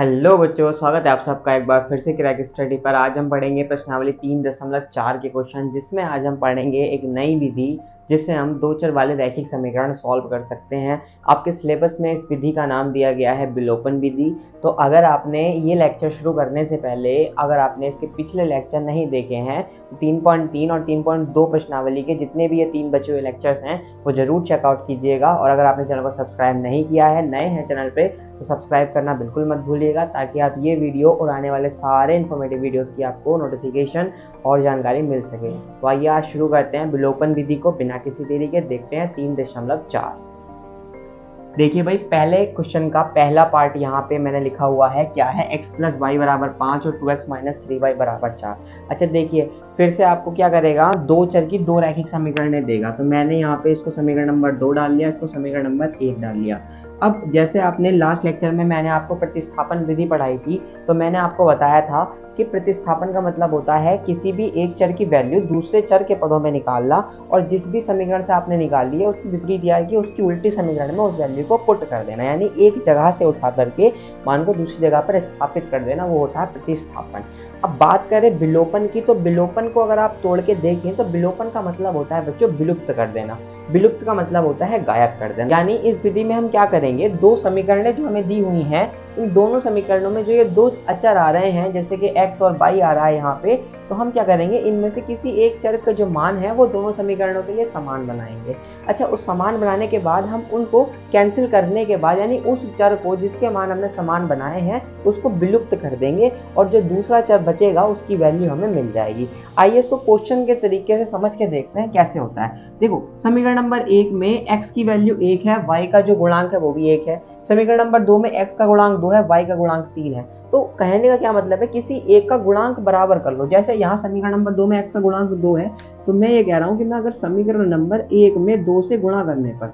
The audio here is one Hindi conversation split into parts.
हेलो बच्चों, स्वागत है आप सबका एक बार फिर से क्रैक स्टडी पर। आज हम पढ़ेंगे प्रश्नावली 3.4 के क्वेश्चन, जिसमें आज हम पढ़ेंगे एक नई विधि जिससे हम दो चर वाले रैखिक समीकरण सॉल्व कर सकते हैं। आपके सिलेबस में इस विधि का नाम दिया गया है विलोपन विधि। तो अगर आपने ये लेक्चर शुरू करने से पहले अगर आपने इसके पिछले लेक्चर नहीं देखे हैं तो 3.3 और 3.2 प्रश्नावली के जितने भी ये 3 बचे हुए लेक्चर्स हैं वो जरूर चेकआउट कीजिएगा। और अगर आपने चैनल को सब्सक्राइब नहीं किया है, नए हैं चैनल पे, तो सब्सक्राइब करना बिल्कुल मत भूलिएगा, ताकि आप ये वीडियो और आने वाले सारे इन्फॉर्मेटिव वीडियोस की आपको नोटिफिकेशन और जानकारी मिल सके। तो आइए आज शुरू करते हैं विलोपन विधि को बिना किसी देरी के। देखते हैं 3.4। देखिए भाई, पहले क्वेश्चन का पहला पार्ट यहाँ पे मैंने लिखा हुआ है, क्या है, x प्लस वाई बराबर 5 और 2x माइनस 3y बराबर 4। अच्छा देखिए, फिर से आपको क्या करेगा, दो चर की दो रैखिक समीकरण देगा। तो मैंने यहाँ पे इसको समीकरण नंबर 2 डाल लिया, इसको समीकरण नंबर 1 डाल लिया। अब जैसे आपने लास्ट लेक्चर में मैंने आपको प्रतिस्थापन विधि पढ़ाई थी, तो मैंने आपको बताया था कि प्रतिस्थापन का मतलब होता है किसी भी एक चर की वैल्यू दूसरे चर के पदों में निकालना, और जिस भी समीकरण से आपने निकाली है उसकी विपरीत या कि उसकी उल्टी समीकरण में उस वैल्यू को पुट कर देना, यानी एक जगह से उठा करके मान को दूसरी जगह पर स्थापित कर देना, वो होता है प्रतिस्थापन। अब बात करें विलोपन की, तो विलोपन को अगर आप तोड़ के देखें तो विलोपन का मतलब होता है बच्चों विलुप्त कर देना। विलुप्त का मतलब होता है गायब कर देना। यानी इस विधि में हम क्या करेंगे, दो समीकरणें जो हमें दी हुई हैं, इन दोनों समीकरणों में जो ये दो अचर आ रहे हैं, जैसे कि x और y आ रहा है यहाँ पे, तो हम क्या करेंगे, इनमें से किसी एक चर का जो मान है वो दोनों समीकरणों के लिए समान बनाएंगे। अच्छा, उस समान बनाने के बाद हम उनको कैंसिल करने के बाद, यानी उस चर को जिसके मान हमने समान बनाए हैं उसको विलुप्त कर देंगे, और जो दूसरा चर बचेगा उसकी वैल्यू हमें मिल जाएगी। आइए इसको क्वेश्चन के तरीके से समझ के देखते हैं कैसे होता है। देखो, समीकरण नंबर 1 में x की वैल्यू 1 है, y का जो गुणांक है वो भी 1 है। समीकरण नंबर 2 में x का गुणांक 2 है, y का गुणांक 3 है। तो कहने का क्या मतलब है, किसी एक का गुणांक बराबर कर लो। जैसे यहाँ समीकरण नंबर 2 में x का गुणांक 2 है, तो मैं ये कह रहा हूँ कि मैं अगर समीकरण नंबर 1 में 2 से गुणा करने पर,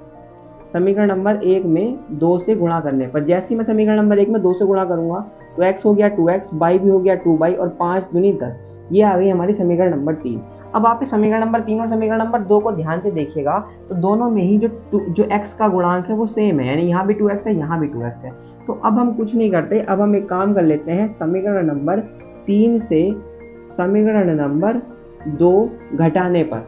समीकरण नंबर 1 में 2 से गुणा करने पर, जैसे ही मैं समीकरण नंबर 1 में 2 से गुणा करूंगा तो x हो गया 2x, y भी हो गया 2y, और 5 दूनी 10, ये आ गई हमारी समीकरण नंबर 3। अब आप समीकरण नंबर 3 और समीकरण नंबर 2 को ध्यान से देखिएगा, तो दोनों में ही जो x का गुणांक है वो सेम है, यानी यहाँ भी 2x है, यहाँ भी 2x है। तो अब हम कुछ नहीं करते, अब हम एक काम कर लेते हैं, समीकरण नंबर 3 से समीकरण नंबर 2 घटाने पर,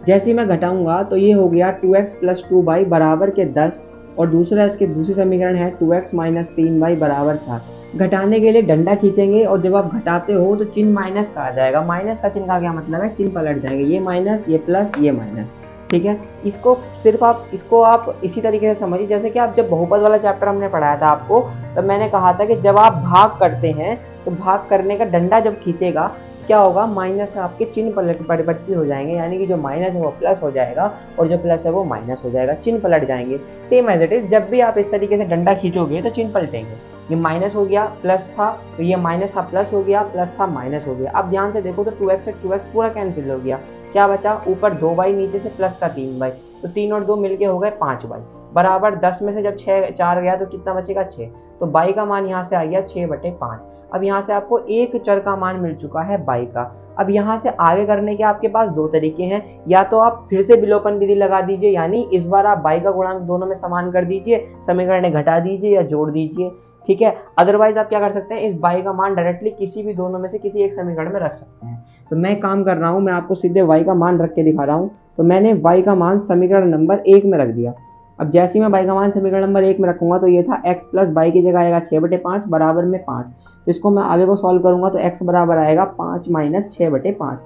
जैसे ही मैं घटाऊंगा तो ये हो गया 2x प्लस 2y बराबर के 10, और दूसरा इसके दूसरी समीकरण है 2x माइनस 3y बराबर 4। घटाने के लिए डंडा खींचेंगे, और जब आप घटाते हो तो चिन्ह माइनस का आ जाएगा। माइनस का चिन्ह का क्या मतलब है, चिन्ह पलट जाएंगे, ये माइनस, ये प्लस, ये माइनस। ठीक है, इसको सिर्फ आप इसी तरीके से समझिए, जैसे कि आप जब बहुपद वाला चैप्टर हमने पढ़ाया था आपको, तब मैंने कहा था कि जब आप भाग करते हैं तो भाग करने का डंडा जब खींचेगा क्या होगा, माइनस में आपके चिन्ह परिवर्तित हो जाएंगे, यानी कि जो माइनस है वो प्लस हो जाएगा और जो प्लस है वो माइनस हो जाएगा, चिन्ह पलट जाएंगे। सेम एज इट इज, जब भी आप इस तरीके से डंडा खींचोगे तो चिन्ह पलटेंगे। ये माइनस हो गया, प्लस था, तो ये माइनस था, प्लस हो गया, प्लस था, माइनस हो गया। अब ध्यान से देखो तो 2x से 2x पूरा कैंसिल हो गया, क्या बचा, ऊपर 2y, नीचे से प्लस का 3y, तो 3 और 2 मिलके हो गए 5y बराबर 10 में से जब 4 गया तो कितना बचेगा, 6। तो y का मान यहाँ से आ गया 6/5। अब यहाँ से आपको एक चर का मान मिल चुका है y का। अब यहाँ से आगे करने के आपके पास दो तरीके हैं, या तो आप फिर से विलोपन विधि लगा दीजिए, यानी इस बार आप y का गुणांक दोनों में समान कर दीजिए, समीकरण घटा दीजिए या जोड़ दीजिए। ठीक है, अदरवाइज आप क्या कर सकते हैं, इस y का मान डायरेक्टली किसी भी दोनों में से किसी एक समीकरण में रख सकते हैं। तो मैं काम कर रहा हूं, मैं आपको सीधे y का मान रख के दिखा रहा हूं। तो मैंने y का मान समीकरण नंबर 1 में रख दिया। अब जैसे ही मैं y का मान समीकरण नंबर 1 में रखूंगा तो ये था x प्लस y की जगह आएगा 6/5 बराबर में 5। तो इसको मैं आगे को सॉल्व करूंगा तो x बराबर आएगा 5 माइनस 6/5।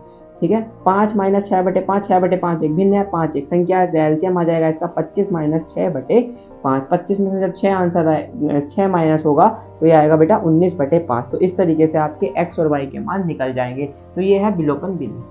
ठीक है, 5 माइनस 6/5, 6/5 एक भिन्न है, 5 एक संख्या है, एलसीएम आ जाएगा इसका 25 माइनस 6/5। 25 में से जब 6 आंसर आए, 6 माइनस होगा तो ये आएगा बेटा 19/5। तो इस तरीके से आपके x और y के मान निकल जाएंगे। तो ये है विलोपन विधि।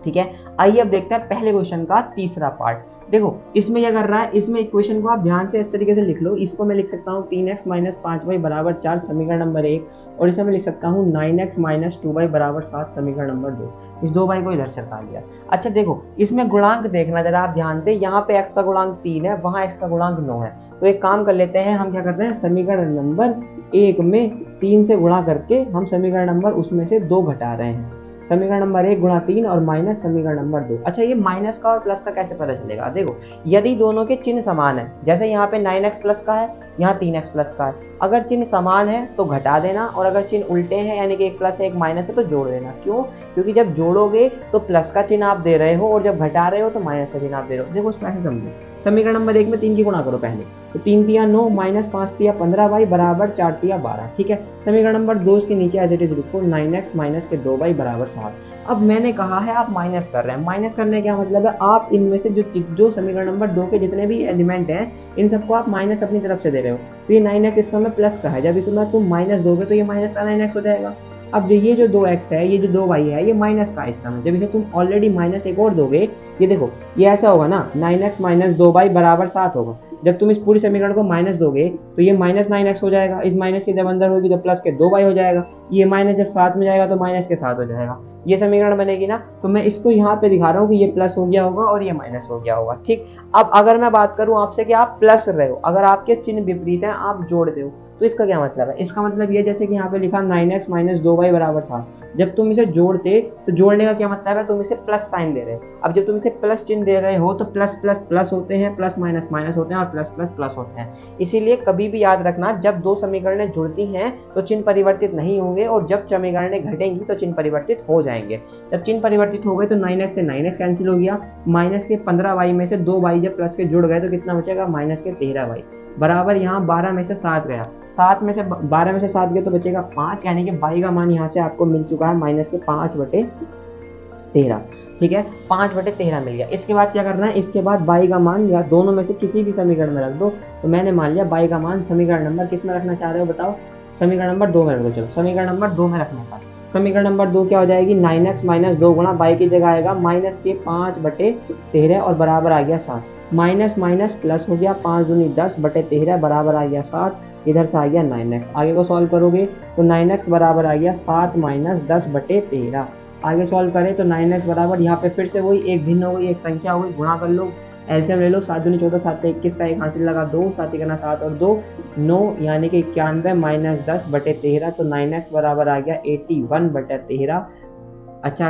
ठीक है, आइए अब देखते हैं पहले क्वेश्चन का तीसरा पार्ट। देखो, इसमें क्या कर रहा है, इसमें इक्वेशन को आप ध्यान से इस तरीके से लिख लो। इसको मैं लिख सकता हूँ 3x माइनस 5y बराबर 4 समीकरण नंबर 1, और इसे मैं लिख सकता हूँ 9x माइनस 2y बराबर 7 समीकरण नंबर 2। इस 2y को इधर से हटा लिया। अच्छा देखो, इसमें गुणांक देखना जरा आप ध्यान से, यहाँ पे x का गुणांक 3 है, वहाँ x का गुणांक 9 है। तो एक काम कर लेते हैं, हम क्या करते हैं, समीकरण नंबर 1 में 3 से गुणा करके हम समीकरण नंबर उसमें से 2 घटा रहे हैं। समीकरण नंबर 1 गुणा 3 और माइनस समीकरण नंबर 2। अच्छा, ये माइनस का और प्लस का कैसे पता चलेगा? देखो, यदि दोनों के चिन्ह समान है, जैसे यहाँ पे 9x प्लस का है, यहाँ 3x प्लस का है, अगर चिन्ह समान है तो घटा देना, और अगर चिन्ह उल्टे हैं यानी कि एक प्लस है एक माइनस है तो जोड़ देना। क्यों? क्योंकि जब जोड़ोगे तो प्लस का चिन्ह आप दे रहे हो और जब घटा रहे हो तो माइनस का चिन्ह आप दे रहे हो। देखो उसको ऐसे समझो, समीकरण नंबर 1 में 3 की गुणा करो पहले, तो 3 तिया 9 माइनस 5 तिया 15 बाई बराबर 4 तिया 12। ठीक है, समीकरण नंबर 2 इसके नीचे एज इट इज लिखो 9x माइनस के 2 बाई बराबर 7। अब मैंने कहा है आप माइनस कर रहे हैं, माइनस करने का मतलब है आप इनमें से जो समीकरण नंबर 2 के जितने भी एलिमेंट हैं इन सबको आप माइनस अपनी तरफ से दे रहे हो। तो ये 9x इस समय प्लस का है, जब इसमें तुम माइनस दोगे तो ये माइनस का 9x हो जाएगा। अब ये जो 2x है, ये जो 2y है, ये माइनस का इस समय, जब इसे तुम ऑलरेडी माइनस एक और दोगे, ये देखो ये ऐसा होगा ना, 9x माइनस 2y बराबर 7 होगा। जब तुम इस पूरी समीकरण को माइनस दोगे तो ये माइनस 9x हो जाएगा, इस माइनस की जब अंदर होगी तो प्लस के 2y हो जाएगा, ये माइनस जब साथ में जाएगा तो माइनस के साथ हो जाएगा, ये समीकरण बनेगी ना। तो मैं इसको यहाँ पे दिखा रहा हूँ कि ये प्लस हो गया होगा और ये माइनस हो गया होगा। ठीक, अब अगर मैं बात करूँ आपसे कि आप प्लस रहे हो, अगर आपके चिन्ह विपरीत हैं आप जोड़ दो, तो इसका क्या मतलब है? इसका मतलब ये, जैसे कि यहाँ पे लिखा 9x माइनस 2y बराबर 7, जब तुम इसे जोड़ते तो जोड़ने का क्या मतलब है? तुम इसे प्लस साइन दे रहे हो। अब जब तुम इसे प्लस चिन्ह दे रहे हो तो प्लस प्लस प्लस होते हैं, प्लस माइनस माइनस होते हैं और प्लस प्लस प्लस होते हैं। इसीलिए कभी भी याद रखना, जब दो समीकरणें जुड़ती हैं तो चिन्ह परिवर्तित नहीं होंगे, और जब समीकरणें घटेंगी तो चिन्ह परिवर्तित हो जाएंगे। जब चिन्ह परिवर्तित हो गए तो 9x से 9x कैंसिल हो गया, माइनस के 15y में से 2y जब प्लस के जुड़ गए तो कितना बचेगा? माइनस के 13y बराबर यहाँ 12 में से 7 गया, 7 में से 12 में से 7 गया तो बचेगा 5, यानी कि y का मान यहाँ से आपको मिल चुका है माइनस के 5/13। ठीक है, 5/13 मिल गया। इसके बाद क्या करना है? इसके बाद y का मान या दोनों में से किसी भी समीकरण में रख दो। तो मैंने मान लिया y का मान समीकरण नंबर किस में रखना चाह रहे हो बताओ? समीकरण नंबर 2 में रख दो। चलो समीकरण नंबर 2 में रखने का, समीकरण नंबर 2 क्या हो जाएगी? 9x माइनस 2 गुणा y की जगह आएगा माइनस के 5/13 और बराबर आ गया 7, माइनस माइनस प्लस हो गया, 5 दूनी 10/13 बराबर आ गया 7, इधर से आ गया 9x। आगे को सॉल्व करोगे तो 9x बराबर आ गया 7 माइनस 10/13। आगे सॉल्व करें तो 9x बराबर, यहाँ पे फिर से वही एक भिन्न हो गई, एक संख्या हो गई, गुणा कर लो, एलसीएम ले लो, 7 दूनी 14, 7 21 का एक हासिल लगा 2, 7 करना 7 और 2 9, यानी कि 91 माइनस 10/13। तो 9x बराबर आ गया 81/13। अच्छा,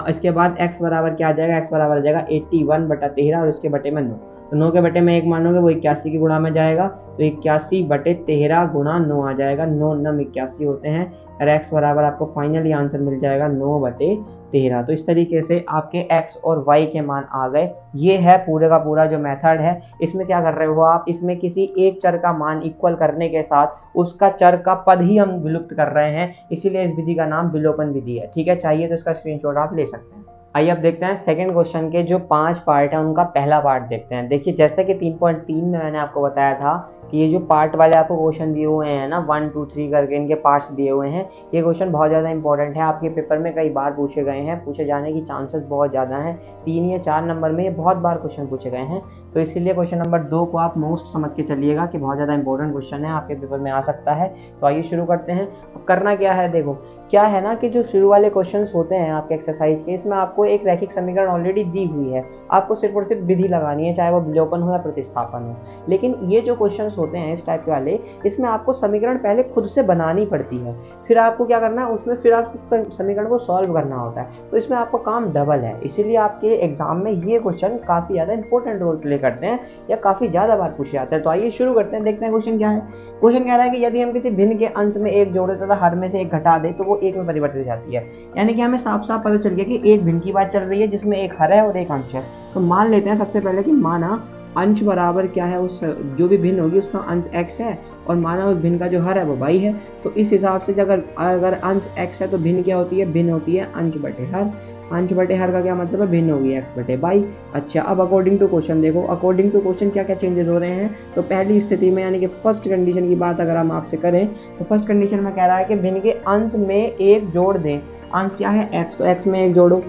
इसके बाद x बराबर क्या आ जाएगा? x बराबर आ जाएगा 81/13 और इसके बटे में 9, तो 9 के बटे में 1 मानोगे वो 81 की गुणा में जाएगा, तो 81/13 गुणा 9 आ जाएगा, 9 9 81 होते हैं, और x बराबर आपको फाइनली आंसर मिल जाएगा 9/13। तो इस तरीके से आपके x और y के मान आ गए। ये है पूरे का पूरा जो मेथड है। इसमें क्या कर रहे हो आप? इसमें किसी एक चर का मान इक्वल करने के साथ उसका चर का पद ही हम विलुप्त कर रहे हैं, इसीलिए इस विधि का नाम विलोपन विधि है। ठीक है, चाहिए तो इसका स्क्रीनशॉट आप ले सकते हैं। आइए अब देखते हैं सेकंड क्वेश्चन के जो 5 पार्ट है उनका पहला पार्ट देखते हैं। देखिए, जैसे कि 3.3 में मैंने आपको बताया था कि ये जो पार्ट वाले आपको क्वेश्चन दिए हुए हैं ना, 1 2 3 करके इनके पार्ट्स दिए हुए हैं, ये क्वेश्चन बहुत ज़्यादा इंपॉर्टेंट है, आपके पेपर में कई बार पूछे गए हैं, पूछे जाने की चांसेस बहुत ज़्यादा हैं। 3 या 4 नंबर में ये बहुत बार क्वेश्चन पूछे गए हैं, तो इसीलिए क्वेश्चन नंबर 2 को आप मोस्ट समझ के चलिएगा कि बहुत ज़्यादा इंपॉर्टेंट क्वेश्चन है, आपके पेपर में आ सकता है। तो आइए शुरू करते हैं। करना क्या है? देखो क्या है ना कि जो शुरू वाले क्वेश्चंस होते हैं आपके एक्सरसाइज के, इसमें आपको एक रैखिक समीकरण ऑलरेडी दी हुई है, आपको सिर्फ और सिर्फ विधि लगानी है, चाहे वो विलोपन हो या प्रतिस्थापन हो। लेकिन ये जो क्वेश्चंस होते हैं इस टाइप के वाले, इसमें आपको समीकरण पहले खुद से बनानी पड़ती है, फिर आपको क्या करना है उसमें, फिर आपको समीकरण को सॉल्व करना होता है, तो इसमें आपको काम डबल है। इसीलिए आपके एग्जाम में ये क्वेश्चन काफ़ी ज़्यादा इंपॉर्टेंट रोल प्ले करते हैं या काफ़ी ज़्यादा बार पूछे जाते हैं। तो आइए शुरू करते हैं, देखते हैं क्वेश्चन क्या है। क्वेश्चन कह रहा है कि यदि हम किसी भिन्न के अंश में एक जोड़े तथा हर में से एक घटा दे तो वो एक में परिवर्तित हो जाती है। यानी कि हमें साफ साफ पता चल गया कि एक भिन्न की बात चल रही है जिसमें एक हर है और एक अंश है। तो मान लेते हैं सबसे पहले कि माना अंश बराबर क्या है, उस जो भी भिन्न होगी उसका अंश x है, और माना उस भिन्न का जो हर है वो y है। तो इस हिसाब से अगर अंश x है तो भिन्न क्या होती है? भिन्न होती है अंश बटे हर। अंश बटे हर का क्या मतलब है? भिन्न होगी x बटे y। अच्छा, अब अकॉर्डिंग टू क्वेश्चन देखो, अकॉर्डिंग टू क्वेश्चन क्या क्या चेंजेस हो रहे हैं। तो पहली स्थिति में यानी कि फर्स्ट कंडीशन की बात अगर हम आपसे करें तो फर्स्ट कंडीशन में कह रहा है कि भिन्न के अंश में एक जोड़ दें। अंश क्या है? x, तो x में एक जोड़ो,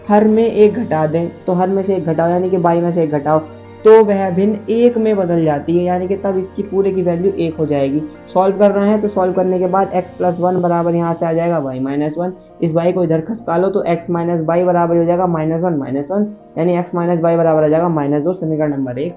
हर में एक घटा दें, तो हर में से एक घटाओ यानी कि y में से एक घटाओ, तो वह भिन्न एक में बदल जाती है, यानी कि तब इसकी पूरे की वैल्यू एक हो जाएगी। सॉल्व कर रहे हैं तो सॉल्व करने के बाद x + 1 बराबर यहाँ से आ जाएगा y - 1। इस y को इधर खसका लो तो x - y बराबर हो जाएगा -1 - 1, यानी x - y बराबर आ जाएगा -2, समीकरण नंबर 1।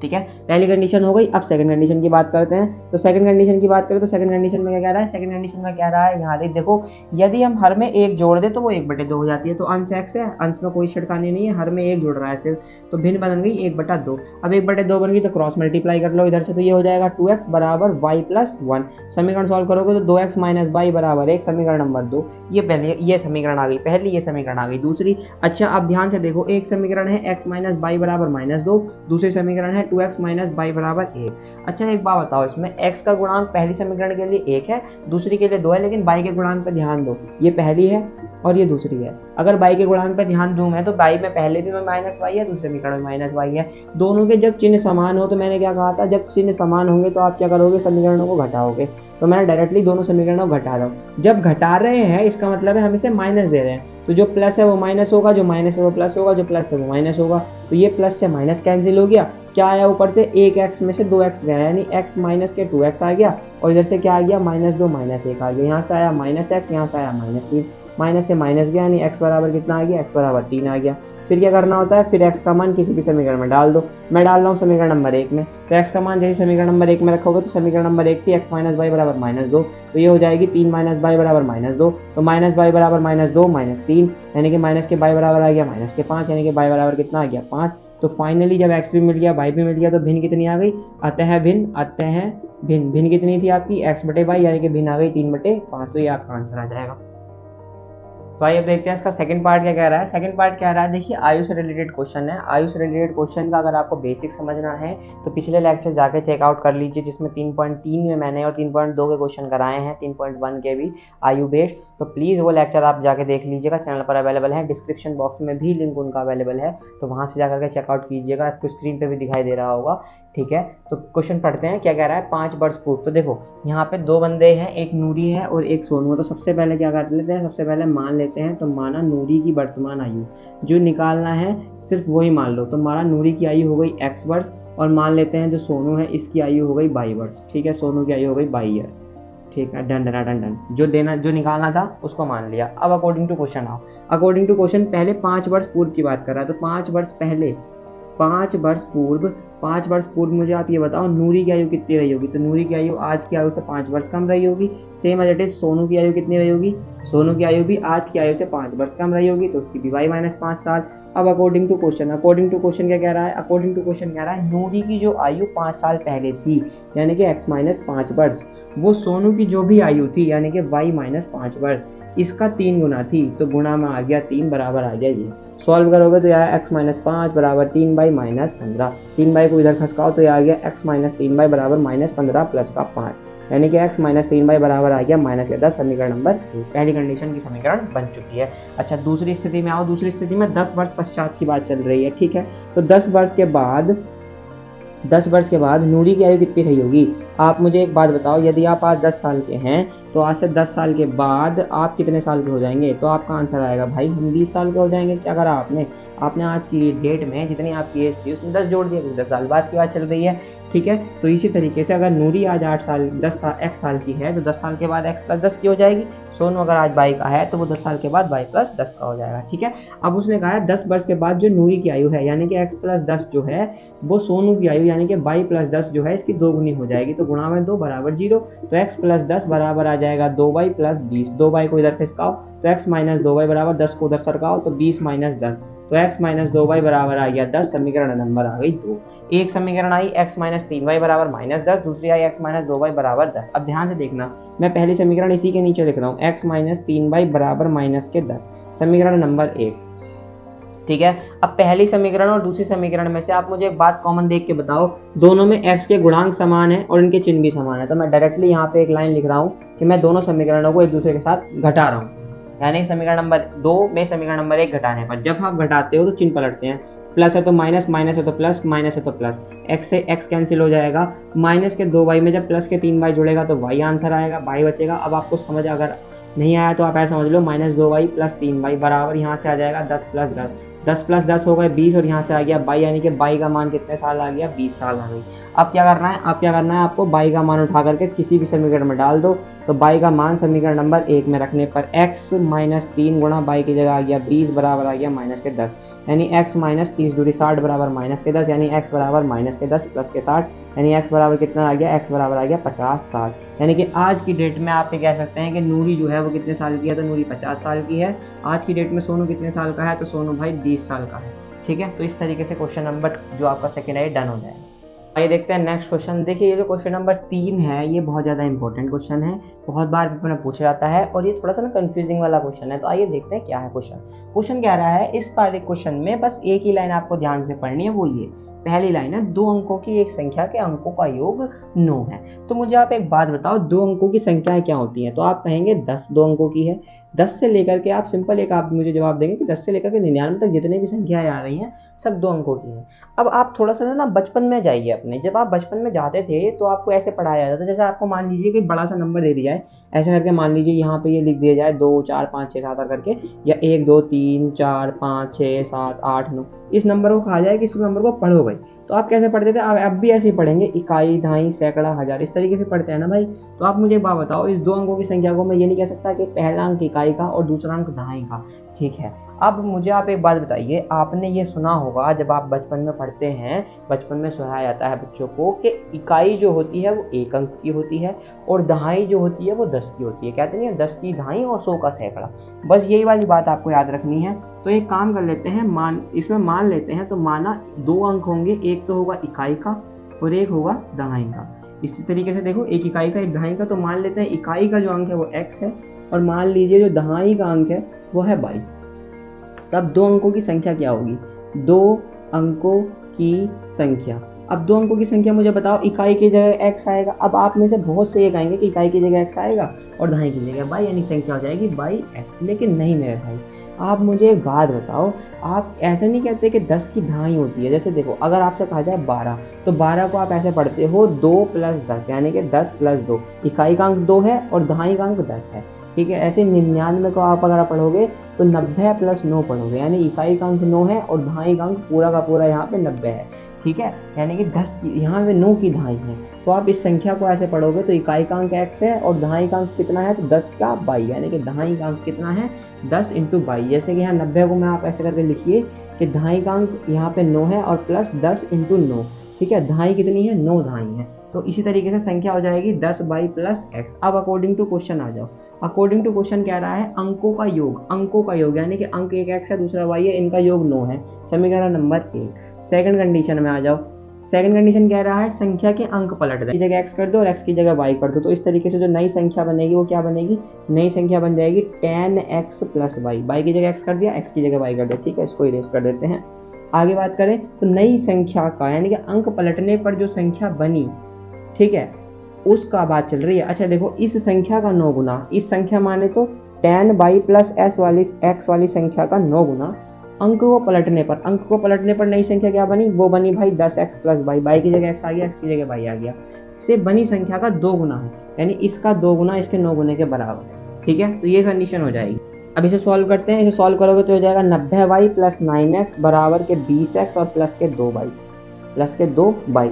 ठीक है, पहली कंडीशन हो गई। अब सेकंड कंडीशन की बात करते हैं। तो सेकंड कंडीशन की बात करें तो सेकंड कंडीशन में क्या कह रहा है, सेकंड कंडीशन में क्या रहा है, यहाँ देखो यदि हम हर में एक जोड़ दे तो वो 1/2 हो जाती है। तो अंश x है, अंश में कोई छिड़कानी नहीं है, हर में एक जोड़ रहा है सिर्फ, तो भिन्न बन गई 1/2। अब 1/2 बन गई तो क्रॉस मल्टीप्लाई कर लो इधर से, तो ये हो जाएगा 2x बराबर y प्लस 1। समीकरण सॉल्व करोगे तो 2x माइनस y बराबर 1, समीकरण नंबर 2। ये पहले ये समीकरण आ गई, पहली ये समीकरण आ गई। दूसरी, अच्छा अब ध्यान से देखो, एक समीकरण है x माइनस y बराबर -2, दूसरी समीकरण है 2x माइनस y बराबर 1। अच्छा एक बात बताओ, इसमें x का गुणांक पहली समीकरण के लिए 1 है, दूसरी के लिए 2 है, लेकिन y के गुणांक पर ध्यान दो, ये पहली है और ये दूसरी है। अगर y के गुणांक पर ध्यान दूं मैं तो y में पहले भी में माइनस y है, दूसरे समीकरण में माइनस y है। दोनों के जब चिन्ह समान हो, तो मैंने क्या कहा था, जब चिन्ह समान होंगे तो आप क्या करोगे, समीकरणों को घटाओगे। तो मैंने डायरेक्टली दोनों समीकरणों को घटा रहा हूँ। जब घटा रहे हैं इसका मतलब है हम इसे माइनस दे रहे हैं, तो जो प्लस है वो माइनस होगा, जो माइनस है वो प्लस होगा, जो प्लस है वो माइनस होगा। तो ये प्लस से माइनस कैंसिल हो गया, क्या आया ऊपर से, एक x में से 2x गया, यानी x माइनस के 2x आ गया, और इधर से क्या आ गया, -2 -1 आ गया। यहाँ से आया -x, यहाँ से आया -3, माइनस से माइनस गया, यानी x बराबर कितना आ गया, x बराबर 3 आ गया। फिर क्या करना होता है, फिर x का मान किसी भी समीकरण में डाल दो। मैं डाल रहा हूँ समीकरण नंबर 1 में, तो x का मान जैसे समीकरण नंबर 1 में रखोगे तो समीकरण नंबर 1 थी x माइनस y बराबर -2, तो ये हो जाएगी 3 माइनस y बराबर -2, तो माइनस y बराबर -2 -3, यानी कि माइनस के y बराबर आ गया -5, यानी कि y बराबर कितना आ गया 5। तो फाइनली जब x भी मिल गया y भी मिल गया तो भिन्न कितनी आ गई, अतः भिन्न कितनी थी आपकी, x/y, यानी कि भिन्न आ गई 3/5। तो ये आपका आंसर आ जाएगा। तो आइए देखते हैं इसका सेकंड पार्ट क्या कह रहा है। सेकंड पार्ट कह रहा है, देखिए आयु से रिलेटेड क्वेश्चन है। आयु से रिलेटेड क्वेश्चन का अगर आपको बेसिक समझना है तो पिछले लेक्चर जाके चेकआउट कर लीजिए, जिसमें 3.3 में मैंने और 3.2 के क्वेश्चन कराए हैं, 3.1 के भी आयु बेस्ड। तो प्लीज़ वो लेक्चर आप जाके देख लीजिएगा, चैनल पर अवेलेबल है, डिस्क्रिप्शन बॉक्स में भी लिंक उनका अवेलेबल है, तो वहाँ से जाकर के चेकआउट कीजिएगा, आपको स्क्रीन पर भी दिखाई दे रहा होगा। ठीक है, तो क्वेश्चन पढ़ते हैं, क्या कह रहा है, 5 वर्ष पूर्व। तो देखो यहाँ पे 2 बंदे हैं, एक नूरी है और एक सोनू है। तो सबसे पहले क्या कर लेते हैं, सबसे पहले मान लेते हैं। तो माना नूरी की वर्तमान आयु जो निकालना है सिर्फ वही मान लो। तो हमारा नूरी की आयु हो गई x वर्ष, और मान लेते हैं जो सोनू है इसकी आयु हो गई 22 वर्ष। ठीक है, सोनू की आयु हो गई 22 ईयर। ठीक है, डन। जो निकालना था उसको मान लिया। अब अकॉर्डिंग टू क्वेश्चन आओ। अकॉर्डिंग टू क्वेश्चन पहले 5 वर्ष पूर्व की बात कर रहा है, तो 5 वर्ष पूर्व मुझे आप ये बताओ नूरी की आयु कितनी रही होगी। तो नूरी की आयु आज की आयु से 5 वर्ष कम रही होगी। Same as it is Sonu की आयु कितनी रही होगी, सोनू की आयु भी आज की आयु से 5 वर्ष कम रही होगी, तो उसकी भी y माइनस 5 साल। अब अकॉर्डिंग टू क्वेश्चन क्या कह रहा है, अकॉर्डिंग टू क्वेश्चन कह रहा है नूरी की जो आयु 5 साल पहले थी, यानी कि x माइनस 5 वर्ष, वो सोनू की जो भी आयु थी यानी कि y माइनस 5 वर्ष, इसका 3 गुना थी। तो गुणा में आ गया 3 बराबर आ गया ये। सॉल्व करोगे तो यार x माइनस 5 बराबर 3/- -15, 3 को इधर खसकाओ तो ये आ गया x माइनस 3 बराबर -15 प्लस का 5, यानी कि x माइनस 3 बराबर आ गया -10। समीकरण नंबर 1 पहली कंडीशन की समीकरण बन चुकी है। अच्छा दूसरी स्थिति में आओ। दूसरी स्थिति में 10 वर्ष पश्चात की बात चल रही है। ठीक है, तो 10 वर्ष के बाद नूरी की आयु कितनी रही होगी। आप मुझे एक बात बताओ, यदि आप आज 10 साल के हैं तो आज से 10 साल के बाद आप कितने साल के हो जाएंगे। तो आपका आंसर आएगा भाई हम 20 साल के हो जाएंगे। क्या करा आपने आज की डेट में जितनी आपकी एज थी उसमें 10 जोड़ दिया, 10 साल बाद की बात चल रही है। ठीक है, तो इसी तरीके से अगर नूरी आज 10 साल की है तो 10 साल के बाद x प्लस 10 की हो जाएगी। सोनू अगर आज 22 का है तो वो 10 साल के बाद y प्लस 10 का हो जाएगा। ठीक है, अब उसने कहा है 10 वर्ष के बाद जो नूरी की आयु है यानी कि x प्लस 10 जो है वो सोनू की आयु यानी कि y प्लस 10 जो है इसकी 2 गुनी हो जाएगी। तो गुणा में 2 बराबर 0, तो x प्लस 10 बराबर आ जाएगा 2y प्लस 20। 2y को इधर खिसकाओ तो x माइनस 2y बराबर 10 को उधर सरकाओ तो 20 माइनस 10, तो x माइनस 2y बराबर आ गया 10। समीकरण नंबर आ गई 2। एक समीकरण आई x माइनस 3y बराबर -10, दूसरी आई x माइनस 2y बराबर 10। अब ध्यान से देखना, मैं पहली समीकरण इसी के नीचे लिख रहा हूँ, x माइनस 3y बराबर -10, समीकरण नंबर 1। ठीक है, अब पहली समीकरण और दूसरी समीकरण में से आप मुझे एक बात कॉमन देख के बताओ, दोनों में x के गुणांक समान है और इनके चिन्ह भी समान है। तो मैं डायरेक्टली यहाँ पे एक लाइन लिख रहा हूँ कि मैं दोनों समीकरणों को एक दूसरे के साथ घटा रहा हूँ, यानी समीकरण नंबर 2 में समीकरण नंबर 1 घटाने पर जब आप घटाते हो तो चिन्ह पलटते हैं, प्लस है तो माइनस, माइनस है तो प्लस, माइनस है तो प्लस, x से x कैंसिल हो जाएगा। माइनस के 2y में जब प्लस के 3y जुड़ेगा तो y आंसर आएगा, y बचेगा। अब आपको समझ अगर नहीं आया तो आप ऐसा समझ लो -2y प्लस 3y बराबर यहाँ से आ जाएगा 10 प्लस 10, 10 प्लस 10 हो गए 20, और यहाँ से आ गया y, यानी कि y का मान कितने साल आ गया, 20 साल आ गई। अब क्या करना है, आपको y का मान उठा करके किसी भी समीकरण में डाल दो। तो y का मान समीकरण नंबर 1 में रखने पर x माइनस 3 गुणा y की जगह आ गया 20 बराबर आ गया -10। यानी x माइनस 30 दूरी 60 बराबर माइनस के 10, यानी x बराबर माइनस के 10 प्लस के 60, यानी x बराबर कितना आ गया, x बराबर आ गया 50-60। यानी कि आज की डेट में आप ये कह सकते हैं कि नूरी जो है वो कितने साल की है, तो नूरी 50 साल की है। आज की डेट में सोनू कितने साल का है, तो सोनू भाई 20 साल का है। ठीक है, तो इस तरीके से क्वेश्चन नंबर जो आपका सेकेंड है डन हो जाएगा। आइए देखते हैं नेक्स्ट क्वेश्चन। देखिए ये जो क्वेश्चन नंबर 3 है ये बहुत ज़्यादा इंपॉर्टेंट क्वेश्चन है, बहुत बार पेपर में पूछा जाता है और ये थोड़ा सा ना कंफ्यूजिंग वाला क्वेश्चन है। तो आइए देखते हैं क्या है क्वेश्चन। क्वेश्चन क्या रहा है, इस बार एक क्वेश्चन में बस एक ही लाइन आपको ध्यान से पढ़नी है, वो ये पहली लाइन है, 2 अंकों की एक संख्या के अंकों का योग 9 है। तो मुझे आप एक बात बताओ, 2 अंकों की संख्याएं क्या होती हैं? तो आप कहेंगे 10 2 अंकों की है। 10 से लेकर के आप सिंपल एक आप मुझे जवाब देंगे कि 10 से लेकर के 99 तक जितने भी संख्याएं आ रही हैं सब 2 अंकों की हैं। अब आप थोड़ा सा ना बचपन में जाइए अपने, जब आप बचपन में जाते थे तो आपको ऐसे पढ़ाया जाता था, जैसे आपको मान लीजिए कि बड़ा सा नंबर दे दिया है, ऐसे करके मान लीजिए यहाँ पे ये लिख दिया जाए 2 4 5 6 7 करके, या 1 2 3 4 5 6 7 8 9, इस नंबर को कहा जाए कि इस नंबर को पढ़ो भाई। तो आप कैसे पढ़ते थे? आप अब भी ऐसे ही पढ़ेंगे, इकाई दहाई सैकड़ा हजार, इस तरीके से पढ़ते हैं ना भाई। तो आप मुझे एक बात बताओ, इस 2 अंकों की संख्या को मैं ये नहीं कह सकता कि पहला अंक इकाई का और दूसरा अंक दहाई का। ठीक है, अब मुझे आप एक बात बताइए, आपने ये सुना होगा जब आप बचपन में पढ़ते हैं, बचपन में सुनाया जाता है बच्चों को कि इकाई जो होती है वो 1 अंक की होती है और दहाई जो होती है वो 10 की होती है। कहते नहीं है 10 की दहाई और 100 का सैकड़ा। बस यही वाली बात आपको याद रखनी है। तो एक काम कर लेते हैं, इसमें मान लेते हैं, तो माना 2 अंक होंगे, एक तो होगा इकाई का और एक होगा दहाई का। इसी तरीके से देखो, एक इकाई का एक दहाई का, तो मान लेते हैं इकाई का जो अंक है वो x है और मान लीजिए जो दहाई का अंक है वो है y। तब 2 अंकों की संख्या क्या होगी? 2 अंकों की संख्या। अब 2 अंकों की संख्या मुझे बताओ, इकाई की जगह x आएगा। अब आप में से बहुत से ये कहेंगे कि इकाई की जगह x आएगा और दहाई की जगह y, यानी संख्या हो जाएगी y(x)। लेकिन नहीं मेरे भाई, आप मुझे एक बात बताओ, आप ऐसे नहीं कहते कि 10 की दहाई होती है। जैसे देखो, अगर आपसे कहा जाए 12, तो 12 को आप ऐसे पढ़ते हो 2 + 10, यानी कि 10 + 2। इकाई का अंक 2 है और दहाई का अंक 10 है। ठीक है, ऐसे 99 को आप अगर पढ़ोगे तो 90 + 9 पढ़ोगे, यानी इकाई का अंक 9 है और दहाई का अंक पूरा का पूरा यहाँ पे 90 है। ठीक है, यानी कि 10 की यहाँ पे 9 की दहाई है। तो आप इस संख्या को ऐसे पढ़ोगे तो इकाई का अंक x है और दहाई का अंक कितना है, तो 10 का बाई, यानी कि दहाई का अंक कितना है 10 × बाई। जैसे कि यहाँ 90 को मैं आप ऐसे करके लिखिए कि दहाई का अंक यहाँ पे 9 है और प्लस 10 × 9। ठीक है, दहाई कितनी है, 9 दहाई है। तो इसी तरीके से संख्या हो जाएगी 10y + x। अब अकॉर्डिंग टू क्वेश्चन आ जाओ। अकॉर्डिंग टू क्वेश्चन क्या रहा है, अंकों का योग, अंकों का योग, यानी कि अंक एक x है दूसरा y है, इनका योग 9 है। समीकरण नंबर 1। सेकंड कंडीशन में आ जाओ। सेकंड कंडीशन कह रहा है संख्या के अंक पलट दें, जगह x कर दो और x की जगह y कर दो। तो इस तरीके से जो नई संख्या बनेगी वो क्या बनेगी, नई संख्या बन जाएगी 10x + y। y की जगह x कर दिया, x की जगह y कर दिया। ठीक है, इसको इरेज कर देते हैं। आगे बात करें तो नई संख्या का, यानी कि अंक पलटने पर जो संख्या बनी, ठीक है, उसका बात चल रही है। अच्छा देखो, इस संख्या का 9 गुना, इस संख्या माने तो 10y + s वाली x वाली संख्या का 9 गुना अंक को पलटने पर, अंक को पलटने पर नई संख्या क्या बनी, वो बनी भाई 10x + y। y की जगह x आ गया, x की जगह y आ गया। से बनी संख्या का 2 गुना है, यानी इसका 2 गुना इसके 9 गुने के बराबर है। ठीक है, तो ये कंडीशन हो जाएगी। अब इसे सॉल्व करते हैं। इसे सॉल्व करोगे तो हो जाएगा 90y + 9x बराबर के 20x और प्लस के 2y।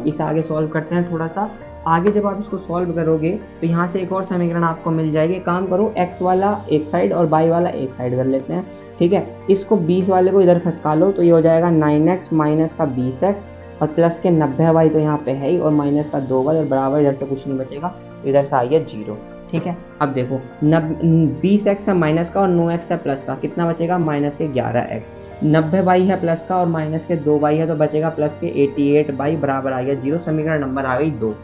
इसे आगे सॉल्व करते हैं थोड़ा सा। आगे जब आप इसको सॉल्व करोगे तो यहाँ से एक और समीकरण आपको मिल जाएगी। काम करो, x वाला एक साइड और y वाला एक साइड कर लेते हैं। ठीक है, इसको 20 वाले को इधर खसका लो तो ये हो जाएगा 9x माइनस का 20x और प्लस के 90y तो यहाँ पे है ही, और माइनस का 2y और बराबर इधर से कुछ नहीं बचेगा, तो इधर से आ गया 0। ठीक है, अब देखो 20x है माइनस का और 9x है प्लस का, कितना बचेगा, माइनस के 11x। 90y है प्लस का और माइनस के 2y है तो बचेगा प्लस के 88y, बराबर आ गया 0। समीकरण नंबर आ गई 2।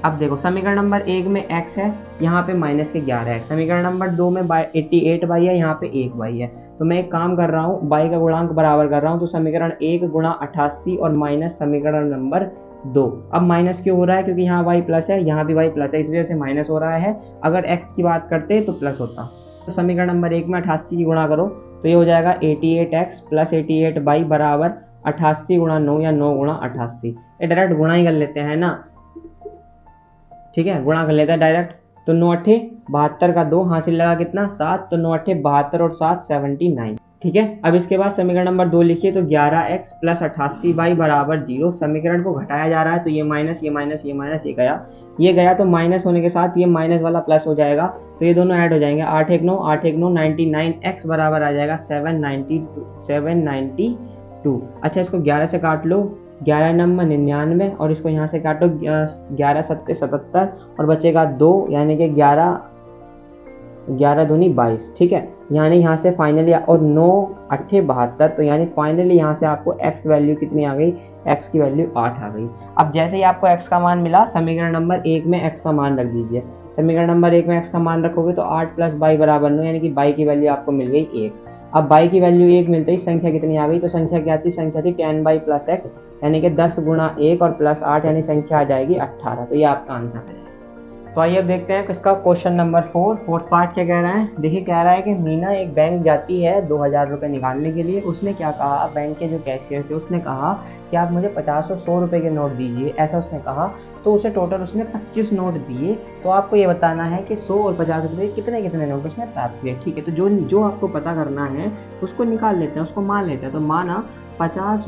अब देखो, समीकरण नंबर 1 में x है, यहाँ पे माइनस के 11x। समीकरण नंबर 2 में 88y है, यहाँ पे 1y है। तो मैं एक काम कर रहा हूँ, y का गुणांक बराबर कर रहा हूँ, तो समीकरण 1 गुणा 88 और माइनस समीकरण नंबर 2। अब माइनस क्यों हो रहा है, क्योंकि यहाँ y प्लस है, यहाँ भी y प्लस है, इस वजह से माइनस हो रहा है। अगर x की बात करते तो प्लस होता। तो समीकरण नंबर 1 में 88 की गुणा करो तो ये हो जाएगा 88x + 88y बराबर 88 × 9 या 9 × 88। ये डायरेक्ट गुणा ही कर लेते हैं ना। ठीक है, गुणा कर लेता है डायरेक्ट। तो 9 8 72 का 2 हासिल लगा कितना 7, तो 9 8 72 और 7 79। ठीक है, अब इसके बाद समीकरण नंबर 2 लिखिए, तो 11x + 88y बराबर 0। समीकरण को घटाया जा रहा है तो ये माइनस ये माइनस ये माइनस ये गया तो माइनस होने के साथ ये माइनस वाला प्लस हो जाएगा, तो ये दोनों ऐड हो जाएंगे। 8 1 9 8 1 9 99x बराबर आ जाएगा 792। 2। अच्छा, इसको 11 से काट लो, 11 नंबर 99 और इसको यहाँ से काटो 11 सत्ते 77 और बचेगा 2, यानी कि 11 दूनी 22। ठीक है, यानी यहाँ से फाइनली और 9 8 72, तो यानी फाइनली यहाँ से आपको x वैल्यू कितनी आ गई, x की वैल्यू 8 आ गई। अब जैसे ही आपको x का मान मिला, समीकरण नंबर 1 में x का मान रख दीजिए। समीकरण नंबर 1 में x का मान रखोगे तो 8 + y = 9, यानी कि y की वैल्यू आपको मिल गई 1। अब y की वैल्यू 1 मिलते ही संख्या कितनी आ गई, तो संख्या क्या थी, संख्या थी 10y + x, यानी कि 10 × 1 और +8, यानी संख्या आ जाएगी 18। तो ये आपका आंसर है। तो आइए अब देखते हैं इसका क्वेश्चन नंबर 4, फोर्थ पार्ट क्या कह रहा है। देखिए, कह रहा है कि मीना एक बैंक जाती है 2000 रुपये निकालने के लिए। उसने क्या कहा, बैंक के जो कैशियर थे उसने कहा कि आप मुझे 50 और 100 रुपये के नोट दीजिए, ऐसा उसने कहा। तो उसे टोटल उसने 25 नोट दिए। तो आपको ये बताना है कि 100 और 50 रुपये कितने कितने नोट उसने प्राप्त किए। ठीक है, तो जो आपको पता करना है उसको निकाल लेते हैं, उसको मान लेते हैं। तो माना 50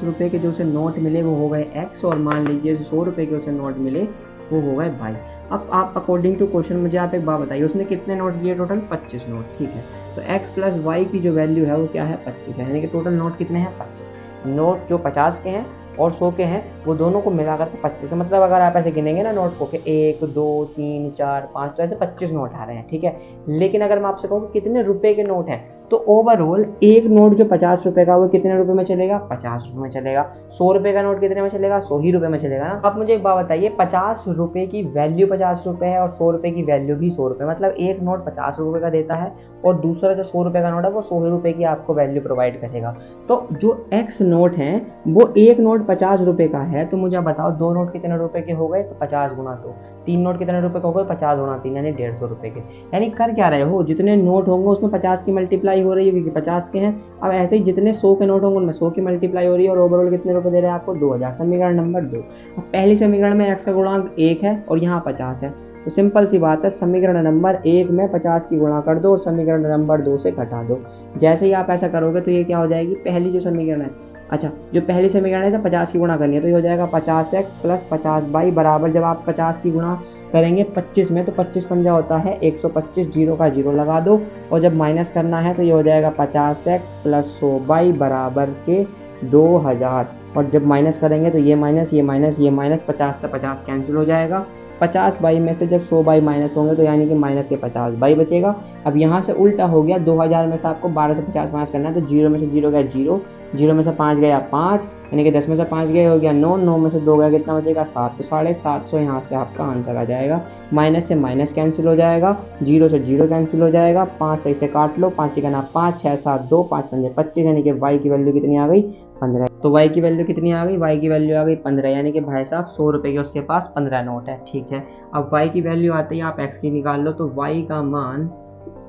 रुपये के जो उसे नोट मिले वो हो गए x, और मान लीजिए 100 रुपये के उसे नोट मिले वो हो गए y। अब आप अकॉर्डिंग टू क्वेश्चन मुझे आप एक बात बताइए, उसने कितने नोट दिए, टोटल 25 नोट। ठीक है, तो x + y की जो वैल्यू है वो क्या है, 25 है, यानी कि टोटल नोट कितने हैं, 25। नोट जो 50 के हैं और 100 के हैं वो दोनों को मिलाकर के 25 है। मतलब अगर आप ऐसे गिनेंगे ना नोट को कि 1 2 3 4 5, तो ऐसे 25 नोट आ रहे हैं। ठीक है, लेकिन अगर मैं आपसे कहूँ कि कितने रुपए के नोट हैं, तो ओवरऑल एक नोट जो 50 रुपए का वो कितने रुपए में चलेगा, 50 रुपए में चलेगा। 100 रुपए का नोट कितने में चलेगा, 100 ही रुपए में चलेगा ना। आप मुझे एक बात बताइए, 50 रुपए की वैल्यू 50 रुपए है और 100 रुपए की वैल्यू भी 100 रुपए, मतलब एक नोट 50 रुपए का देता है और दूसरा जो 100 रुपए का नोट है वो 100 रुपए की आपको वैल्यू प्रोवाइड करेगा। तो जो एक्स नोट है वो एक नोट 50 रुपए का है। तो मुझे बताओ 2 नोट कितने रुपए के हो गए, तो 50 × 2। 3 नोट कितने रुपए के हो गए, 50 × 3, यानी 150 रुपए के। यानी कर क्या रहे हो, जितने नोट होंगे उसमें 50 की मल्टीप्लाई हो रही है क्योंकि 50 के हैं। अब ऐसे ही जितने 100 के नोट होंगे उनमें 100 की मल्टीप्लाई हो रही है और ओवरऑल कितने रुपए दे रहे हैं आपको, 2000। समीकरण नंबर 2। अब पहली समीकरण में x का गुणांक 1 है और यहाँ 50 है, तो सिंपल सी बात है, समीकरण नंबर 1 में 50 की गुणा कर दो और समीकरण नंबर 2 से घटा दो। जैसे ही आप ऐसा करोगे तो ये क्या हो जाएगी, पहली जो समीकरण है, अच्छा जो पहली समीकरण है 50 की गुणा करनी है, तो ये हो जाएगा 50x + 50y बराबर, जब आप 50 की गुणा करेंगे 25 में तो 25 पंजा होता है 125, 0 का 0 लगा दो, और जब माइनस करना है तो ये हो जाएगा 50x + 100y बराबर के 2000, और जब माइनस करेंगे तो ये माइनस 50 से 50 कैंसिल हो जाएगा। 50y में से जब 100y माइनस होंगे तो यानी कि माइनस के 50y बचेगा। अब यहाँ से उल्टा हो गया, 2000 में से आपको 12 से 50 माइनस करना है, तो 0 में से 0 गया 0, 0 में से 5 गया 5, यानी कि 10 में से 5 गया हो गया 9, 9 में से 2 गया कितना बचेगा 7, तो 750 यहाँ से आपका आंसर आ जाएगा। माइनस से माइनस कैंसिल हो जाएगा, 0 से 0 कैंसिल हो जाएगा, 5 से इसे काट लो, 5 का 5, 6 7 2, 5 5 25, यानी कि y की वैल्यू कितनी आ गई, 15। तो y की वैल्यू कितनी आ गई, y की वैल्यू आ गई 15, यानी कि भाई साहब 100 रुपए के उसके पास 15 नोट है। ठीक है, अब y की वैल्यू आते ही आप x की निकाल लो, तो y का मान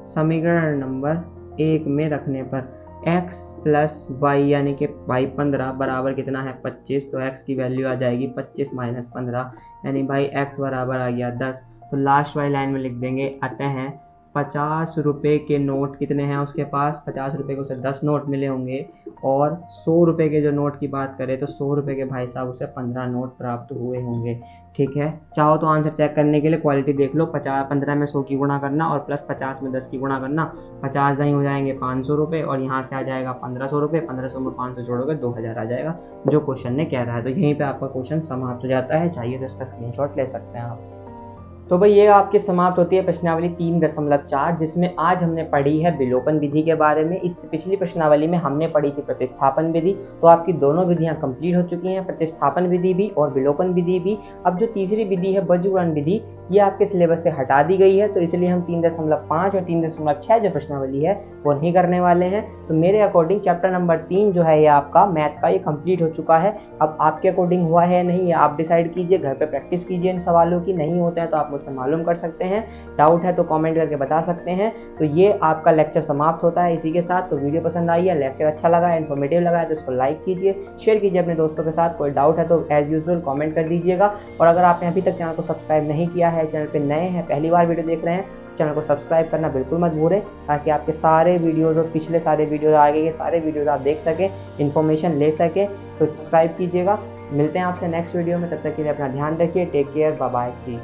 समीकरण नंबर 1 में रखने पर x + y यानी कि y 15 बराबर कितना है 25, तो x की वैल्यू आ जाएगी 25 - 15, यानी भाई x बराबर आ गया 10। तो लास्ट वाली लाइन में लिख देंगे, अतः 50 रुपए के नोट कितने हैं उसके पास, 50 रुपए के उसे 10 नोट मिले होंगे, और 100 रुपए के जो नोट की बात करें तो 100 रुपए के भाई साहब उसे 15 नोट प्राप्त हुए होंगे। ठीक है, चाहो तो आंसर चेक करने के लिए क्वालिटी देख लो, 15 में 100 की गुणा करना और प्लस 50 में 10 की गुणा करना, 50 नहीं हो जाएंगे 500 रुपये, और यहाँ से आ जाएगा 1500 रुपये, 1500 में 500 जोड़ोगे 2000 आ जाएगा, जो क्वेश्चन ने कह रहा है। तो यहीं पे आपका क्वेश्चन समाप्त हो जाता है, चाहिए तो इसका स्क्रीनशॉट ले सकते हैं आप। तो भाई ये आपकी समाप्त होती है प्रश्नावली 3.4, जिसमें आज हमने पढ़ी है विलोपन विधि के बारे में। इस पिछली प्रश्नावली में हमने पढ़ी थी प्रतिस्थापन विधि। तो आपकी दोनों विधियां कंप्लीट हो चुकी हैं, प्रतिस्थापन विधि भी और विलोपन विधि भी। अब जो तीसरी विधि है बज्रगुणन विधि, ये आपके सिलेबस से हटा दी गई है, तो इसलिए हम 3.5 और 3.6 जो प्रश्नावली है वो नहीं करने वाले हैं। तो मेरे अकॉर्डिंग चैप्टर नंबर 3 जो है ये आपका मैथ का ये कंप्लीट हो चुका है। अब आपके अकॉर्डिंग हुआ है नहीं, ये आप डिसाइड कीजिए, घर पे प्रैक्टिस कीजिए इन सवालों की। नहीं होते हैं तो आप मुझसे मालूम कर सकते हैं, डाउट है तो कमेंट करके बता सकते हैं। तो ये आपका लेक्चर समाप्त होता है इसी के साथ। तो वीडियो पसंद आई है, लेक्चर अच्छा लगा, इन्फॉर्मेटिव लगा है तो इसको लाइक कीजिए, शेयर कीजिए अपने दोस्तों के साथ। कोई डाउट है तो एज यूजुअल कमेंट कर दीजिएगा। और अगर आपने अभी तक चैनल को सब्सक्राइब नहीं किया है, चैनल पे नए हैं, पहली बार वीडियो देख रहे हैं, चैनल को सब्सक्राइब करना बिल्कुल मत भूलें, ताकि आपके सारे वीडियोस और पिछले सारे वीडियोस, आगे के सारे वीडियोस आप देख सकें, इन्फॉर्मेशन ले सकें। तो सब्सक्राइब कीजिएगा। मिलते हैं आपसे नेक्स्ट वीडियो में, तब तक के लिए अपना ध्यान रखिए। Take care, bye bye, see you.